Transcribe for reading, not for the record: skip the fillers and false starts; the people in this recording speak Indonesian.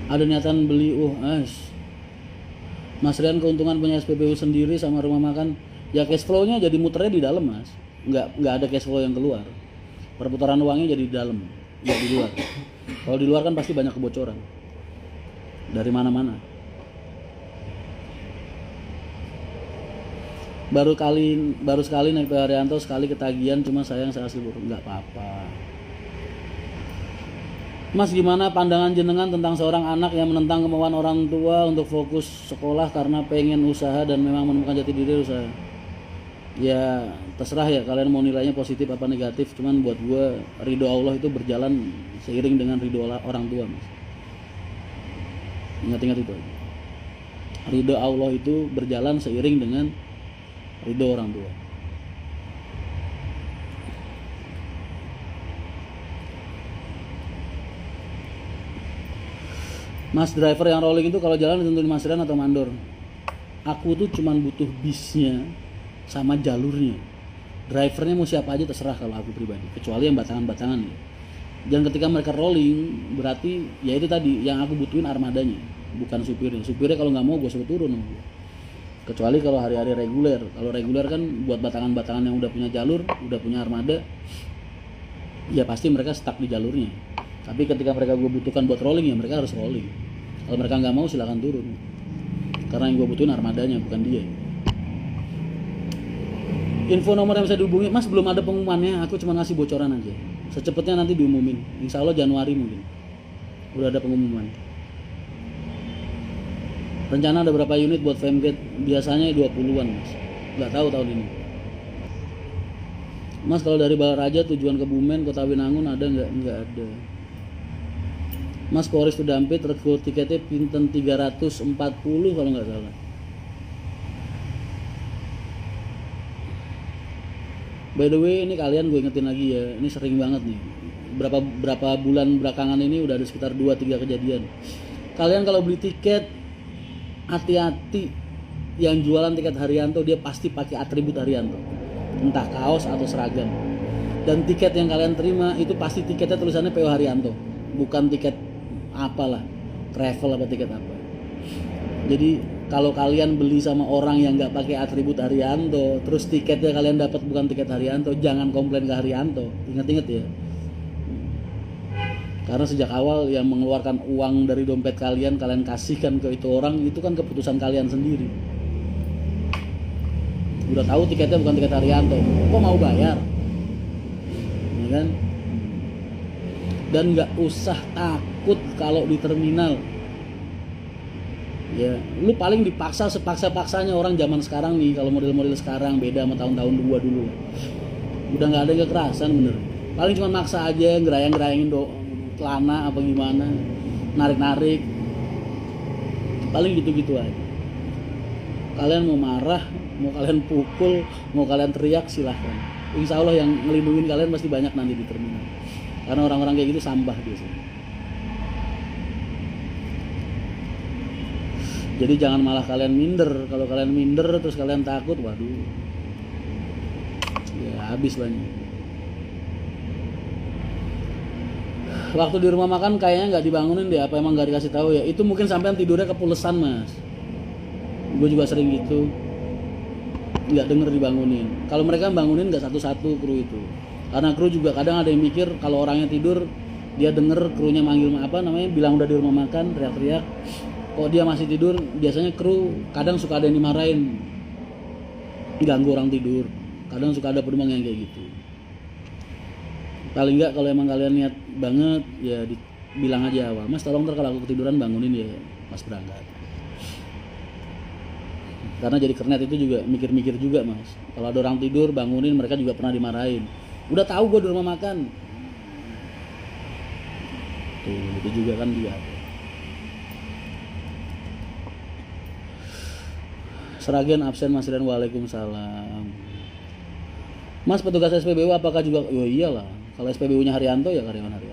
ada niatan beli Mas Rian keuntungan punya SPBU sendiri sama rumah makan, ya cash flow-nya jadi muternya di dalam mas, nggak ada cash flow yang keluar, perputaran uangnya jadi di dalam, nggak di luar. Kalau di luar kan pasti banyak kebocoran dari mana-mana. Baru sekali naik ke Haryanto, sekali ketagihan, cuma sayang saya asli buruk. Nggak apa-apa Mas, gimana pandangan jenengan tentang seorang anak yang menentang kemauan orang tua untuk fokus sekolah karena pengen usaha dan memang menemukan jati diri usaha? Ya terserah ya kalian mau nilainya positif apa negatif, cuman buat gue ridho Allah itu berjalan seiring dengan ridho orang tua mas. Ingat-ingat itu, ridho Allah itu berjalan seiring dengan ridho orang tua. Mas, driver yang rolling itu kalau jalan ditentuin Mas Rian atau mandor? Aku tuh cuman butuh bisnya sama jalurnya. Drivernya mau siapa aja terserah kalau aku pribadi, kecuali yang batangan-batangan ya. Dan ketika mereka rolling, berarti ya itu tadi yang aku butuhin armadanya, bukan supirnya. Supirnya kalau nggak mau gue suruh turun. Kecuali kalau hari-hari reguler. Kalau reguler kan buat batangan-batangan yang udah punya jalur, udah punya armada, ya pasti mereka stuck di jalurnya. Tapi ketika mereka gue butuhkan buat rolling, ya mereka harus rolling. Kalau mereka nggak mau silakan turun, karena yang gue butuhin armadanya bukan dia. Info nomor yang bisa dihubungi, mas belum ada pengumumannya, aku cuma ngasih bocoran aja. Secepatnya nanti diumumin, insya Allah Januari mungkin udah ada pengumuman. Rencana ada berapa unit buat Femgate? Biasanya 20-an mas, nggak tahu tahun ini. Mas, kalau dari Balaraja tujuan Kebumen, Kota Winangun ada nggak? Nggak ada. Mas, Polres Tudampit rekrut tiketnya pinten 340 kalau nggak salah. By the way, ini kalian gue ingetin lagi ya, ini sering banget nih. Berapa bulan belakangan ini udah ada sekitar 2-3 kejadian. Kalian kalau beli tiket, hati-hati, yang jualan tiket Haryanto dia pasti pakai atribut Haryanto, entah kaos atau seragam. Dan tiket yang kalian terima itu pasti tiketnya tulisannya PO Haryanto, bukan tiket apalah, travel apa tiket apa. Jadi kalau kalian beli sama orang yang nggak pakai atribut Haryanto, terus tiketnya kalian dapat bukan tiket Haryanto, jangan komplain ke Haryanto. Ingat-ingat ya. Karena sejak awal yang mengeluarkan uang dari dompet kalian kasihkan ke itu orang, itu kan keputusan kalian sendiri. Udah tahu tiketnya bukan tiket Haryanto, kok mau bayar? Ya kan? Dan nggak usah takut kalau di terminal. Ya, lu paling dipaksa sepaksa-paksanya orang zaman sekarang nih. Kalau model-model sekarang beda sama tahun-tahun dulu. Udah nggak ada kekerasan bener. Paling cuma maksa aja, ngerayang-ngerayangin celana apa gimana, narik-narik. Paling gitu-gitu aja. Kalian mau marah, mau kalian pukul, mau kalian teriak silahkan. Insya Allah yang ngelindungin kalian pasti banyak nanti di terminal. Karena orang-orang kayak gitu sampah biasanya. Jadi jangan malah kalian minder. Kalau kalian minder terus kalian takut, waduh, ya habis banyak. Waktu di rumah makan kayaknya nggak dibangunin deh, apa emang nggak dikasih tahu ya? Itu mungkin sampean tidurnya kepulesan mas. Gue juga sering gitu, nggak denger dibangunin. Kalau mereka bangunin nggak satu-satu kru itu, karena kru juga kadang ada yang mikir kalau orangnya tidur dia denger krunya manggil bilang udah di rumah makan, teriak-teriak. Kok dia masih tidur? Biasanya kru kadang suka ada yang dimarahin, ganggu orang tidur. Kadang suka ada penumpang yang kayak gitu. Paling enggak kalau emang kalian niat banget ya bilang aja awal, mas tolong ntar kalau aku ketiduran bangunin ya pas berangkat. Karena jadi kernet itu juga mikir-mikir juga mas. Kalau ada orang tidur bangunin, mereka juga pernah dimarahin. Udah tahu gue di rumah makan. Tuh itu juga kan dia. Seragen absen Mas Rian, waalaikumsalam. Mas, petugas SPBU apakah juga? Oh iyalah, kalau SPBU-nya Haryanto ya karyawan Haryanto.